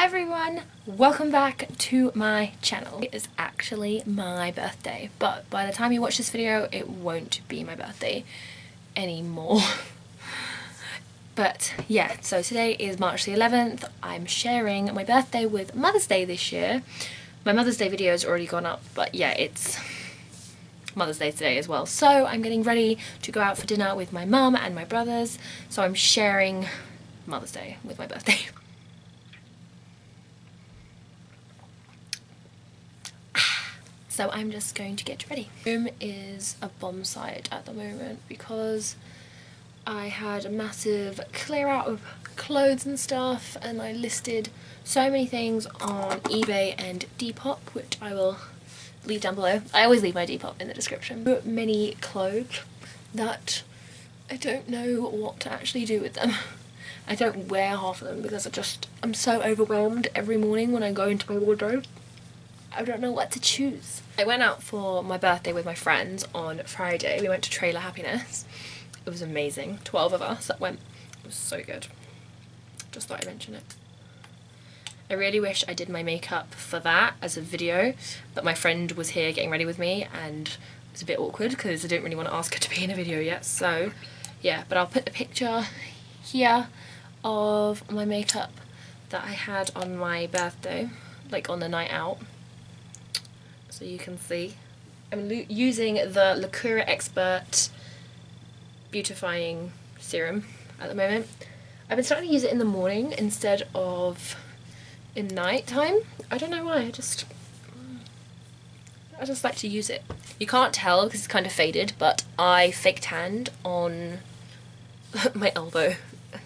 Hi everyone, welcome back to my channel. It is actually my birthday, but by the time you watch this video it won't be my birthday anymore. But yeah, so today is March the 11th. I'm sharing my birthday with Mother's Day this year. My Mother's Day video has already gone up, but yeah, it's Mother's Day today as well. So I'm getting ready to go out for dinner with my mum and my brothers, so I'm sharing Mother's Day with my birthday. So I'm just going to get ready. Room is a bomb site at the moment because I had a massive clear out of clothes and stuff, and I listed so many things on eBay and Depop, which I will leave down below. I always leave my Depop in the description. So many clothes that I don't know what to actually do with them. I don't wear half of them because I'm so overwhelmed every morning when I go into my wardrobe. I don't know what to choose. I went out for my birthday with my friends on Friday. We went to Trailer Happiness. It was amazing. 12 of us that went. It was so good. Just thought I'd mention it. I really wish I did my makeup for that as a video, but my friend was here getting ready with me and it was a bit awkward because I didn't really want to ask her to be in a video yet. So yeah, but I'll put a picture here of my makeup that I had on my birthday, like on the night out. So you can see. I'm using the Lacura Expert beautifying serum at the moment. I've been starting to use it in the morning instead of in night time. I don't know why, I just like to use it. You can't tell because it's kind of faded, but I fake tanned on my elbow.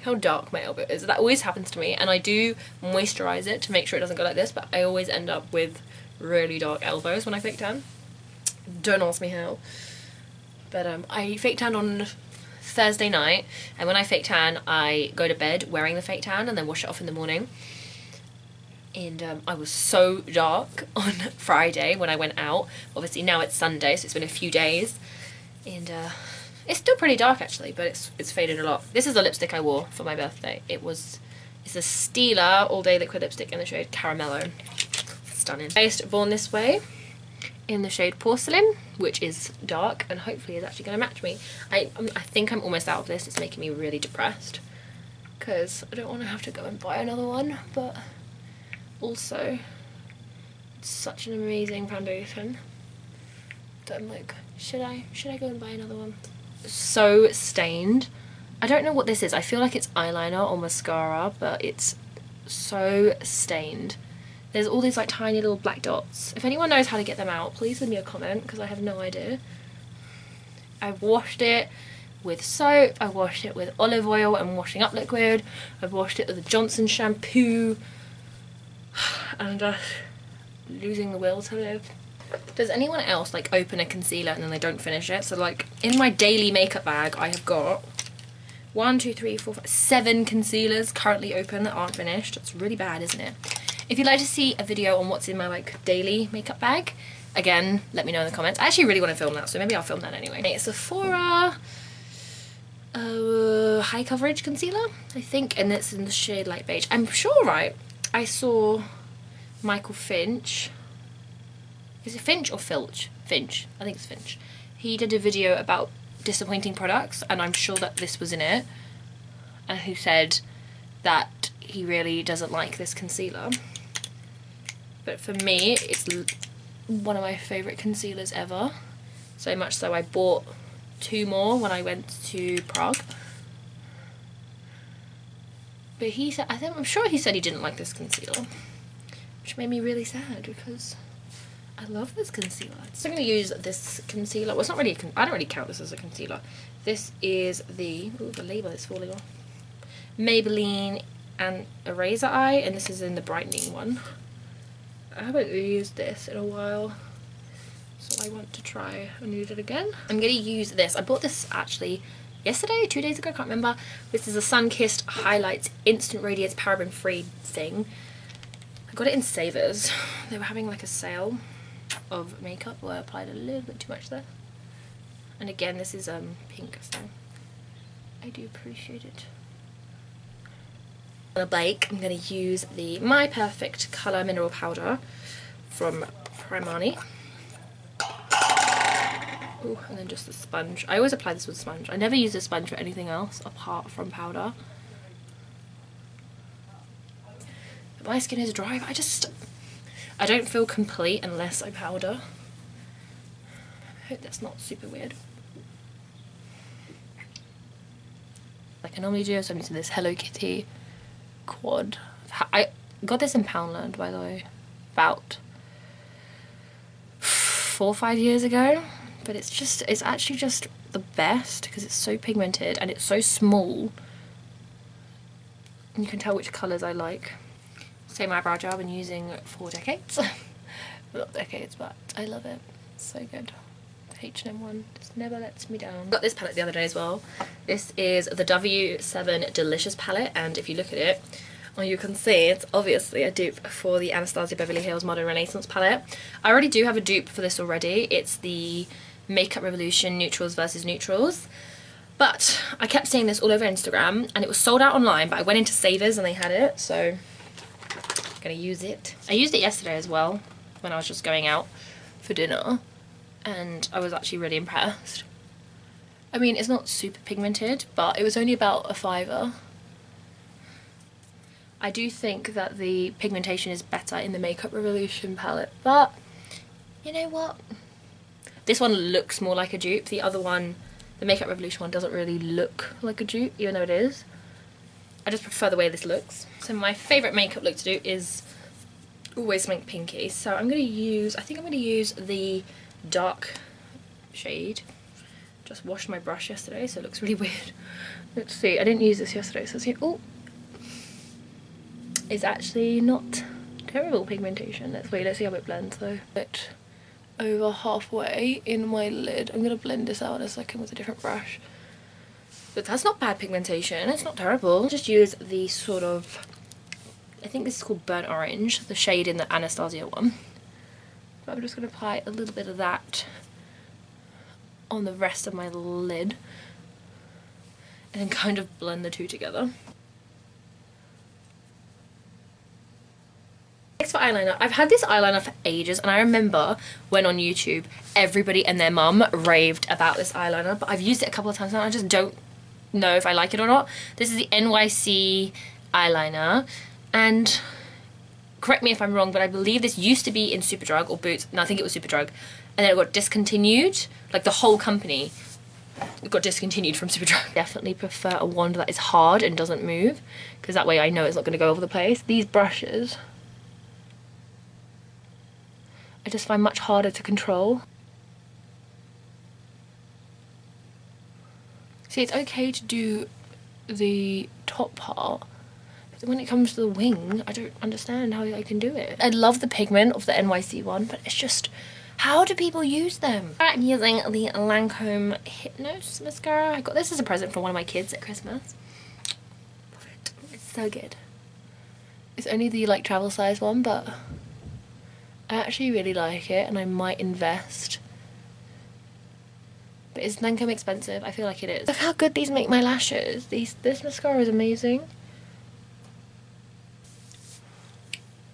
How dark my elbow is. That always happens to me, and I do moisturize it to make sure it doesn't go like this, but I always end up with really dark elbows when I fake tan. Don't ask me how. But I fake tan on Thursday night, and when I fake tan I go to bed wearing the fake tan and then wash it off in the morning. And I was so dark on Friday when I went out. Obviously now it's Sunday, so it's been a few days, and it's still pretty dark actually, but it's faded a lot. This is the lipstick I wore for my birthday. It's a Stila All Day Liquid Lipstick in the shade Caramello. Stunning. Based Born This Way in the shade Porcelain, which is dark and hopefully is actually going to match me. I think I'm almost out of this. It's making me really depressed because I don't want to have to go and buy another one, but also it's such an amazing foundation that I'm like, should I go and buy another one? So stained. I don't know what this is. I feel like it's eyeliner or mascara, but it's so stained. There's all these like tiny little black dots. If anyone knows how to get them out, please leave me a comment because I have no idea. I've washed it with soap, I washed it with olive oil and washing up liquid, I've washed it with a Johnson shampoo, and I'm just losing the will to live. Does anyone else like open a concealer and then they don't finish it? So like in my daily makeup bag I have got 1, 2, 3, 4, 5, 7 concealers currently open that aren't finished. It's really bad, isn't it? If you'd like to see a video on what's in my like daily makeup bag, again, let me know in the comments. I actually really want to film that, so maybe I'll film that anyway. It's Sephora high coverage concealer, I think, and it's in the shade light beige. I'm sure, right? I saw Michael Finch. Is it Finch or Filch? Finch. I think it's Finch. He did a video about disappointing products, and I'm sure that this was in it, and who said that he really doesn't like this concealer. But for me, it's one of my favourite concealers ever. So much so I bought 2 more when I went to Prague. But he said, I'm sure he said he didn't like this concealer, which made me really sad because I love this concealer. So I'm going to use this concealer. Well, it's not really I don't really count this as a concealer. This is the label is falling off. Maybelline and Eraser Eye, and this is in the brightening one. I haven't used this in a while, so I want to try and use it again. I'm going to use this. I bought this actually yesterday, 2 days ago, I can't remember. This is a Sun-Kissed Highlights Instant Radiance Paraben Free thing. I got it in Savers. They were having like a sale of makeup where I applied a little bit too much there. And again, this is pink, so I do appreciate it. On a bake, I'm going to use the My Perfect Colour Mineral Powder from Primani. Ooh, and then just the sponge. I always apply this with a sponge. I never use a sponge for anything else apart from powder. My skin is dry, but I don't feel complete unless I powder. I hope that's not super weird. Like I normally do, so I'm using this Hello Kitty quad. I got this in Poundland, by the way, about 4 or 5 years ago. But it's actually just the best because it's so pigmented and it's so small. And you can tell which colours I like. Same eyebrow gel I've been using for decades. Not decades, but I love it. It's so good. The H&M one just never lets me down. Got this palette the other day as well. This is the W7 Delicious palette, and if you look at it, well, you can see it's obviously a dupe for the Anastasia Beverly Hills Modern Renaissance palette. I already do have a dupe for this already. It's the Makeup Revolution Neutrals versus Neutrals. But I kept seeing this all over Instagram and it was sold out online, but I went into Savers and they had it, so I'm gonna use it. I used it yesterday as well when I was just going out for dinner and I was actually really impressed. I mean, it's not super pigmented, but it was only about a £5. I do think that the pigmentation is better in the Makeup Revolution palette, but you know what? This one looks more like a dupe. The other one, the Makeup Revolution one, doesn't really look like a dupe, even though it is. I just prefer the way this looks. So my favourite makeup look to do is always something pinky. So I'm going to use, I think I'm going to use the dark shade. Just washed my brush yesterday, so it looks really weird. Let's see, I didn't use this yesterday, so see, oh, it's actually not terrible pigmentation. Let's wait, let's see how it blends though. But over halfway in my lid. I'm going to blend this out in a second with a different brush. But that's not bad pigmentation, it's not terrible. Just use the sort of, I think this is called Burnt Orange, the shade in the Anastasia one. But I'm just going to apply a little bit of that on the rest of my lid. And then kind of blend the two together. Next for eyeliner, I've had this eyeliner for ages and I remember when on YouTube everybody and their mum raved about this eyeliner, but I've used it a couple of times now and I just don't know if I like it or not. This is the NYC eyeliner and correct me if I'm wrong, but I believe this used to be in Superdrug or Boots, no I think it was Superdrug, and then it got discontinued, like the whole company got discontinued from Superdrug. Definitely prefer a wand that is hard and doesn't move because that way I know it's not going to go over the place. These brushes I just find much harder to control. See, it's okay to do the top part, but when it comes to the wing, I don't understand how I can do it. I love the pigment of the NYC one, but it's just, how do people use them? I'm using the Lancome Hypnose mascara. I got this as a present from one of my kids at Christmas. Love it. It's so good. It's only the like travel size one, but I actually really like it and I might invest. But is Lancome expensive? I feel like it is. Look how good these make my lashes. This mascara is amazing.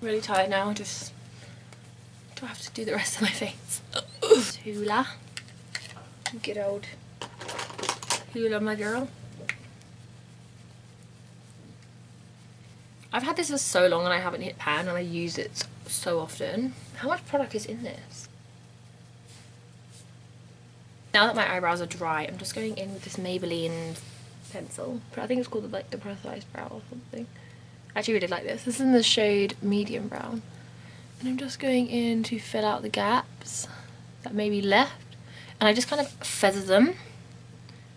Really tired now, do I have to do the rest of my face? Hoola. Good old Hoola, my girl. I've had this for so long and I haven't hit pan and I use it so often. How much product is in this? Now that my eyebrows are dry, I'm just going in with this Maybelline pencil. I think it's called like the precise brow or something. I actually really like this. This is in the shade medium brown. And I'm just going in to fill out the gaps that may be left. And I just kind of feather them.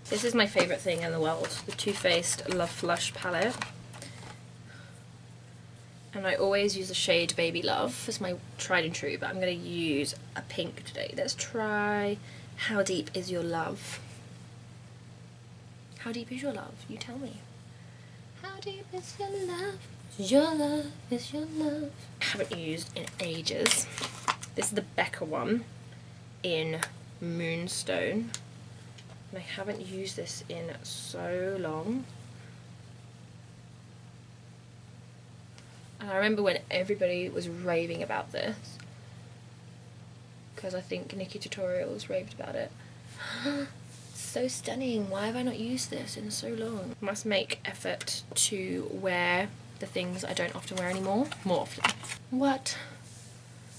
This is my favourite thing in the world, the Too Faced Love Flush palette. And I always use the shade Baby Love. It's my tried and true, but I'm going to use a pink today. Let's try How Deep Is Your Love? How deep is your love? You tell me. How deep is your love? Your love is your love. I haven't used in ages. This is the Becca one in Moonstone. And I haven't used this in so long. And I remember when everybody was raving about this, because I think Nikki Tutorials raved about it. So stunning. Why have I not used this in so long? I must make effort to wear the things I don't often wear anymore more often. What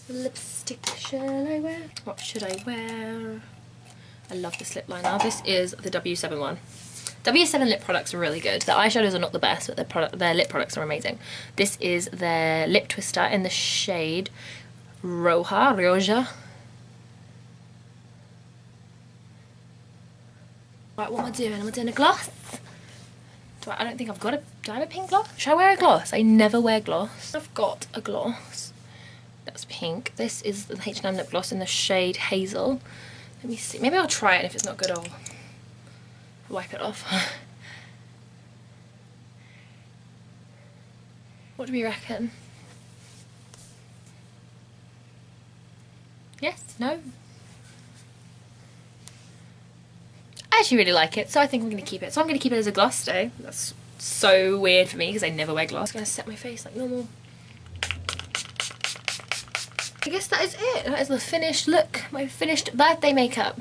lipstick shall I wear? What should I wear? I love this lip liner. This is the W7 one. W7 lip products are really good. The eyeshadows are not the best, but their lip products are amazing. This is their lip twister in the shade rioja. Right, what am I doing? Am I doing a gloss? I don't think I've got a... Do I have a pink gloss? Should I wear a gloss? I never wear gloss. I've got a gloss. That's pink. This is the H&M lip gloss in the shade Hazel. Let me see. Maybe I'll try it, and if it's not good, I'll wipe it off. What do we reckon? Yes? No? I actually really like it, so I think I'm going to keep it. So I'm going to keep it as a gloss today. That's so weird for me because I never wear gloss. I'm going to set my face like normal. I guess that is it. That is the finished look. My finished birthday makeup.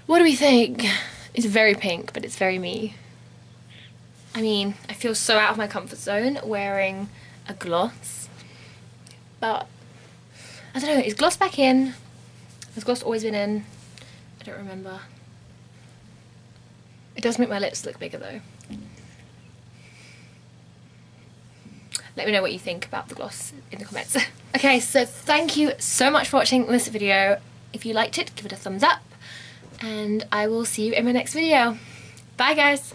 What do we think? It's very pink, but it's very me. I mean, I feel so out of my comfort zone wearing a gloss. But, I don't know, is gloss back in? Has gloss always been in? I don't remember. It does make my lips look bigger though. Let me know what you think about the gloss in the comments. Okay, so thank you so much for watching this video. If you liked it, give it a thumbs up. And I will see you in my next video. Bye guys!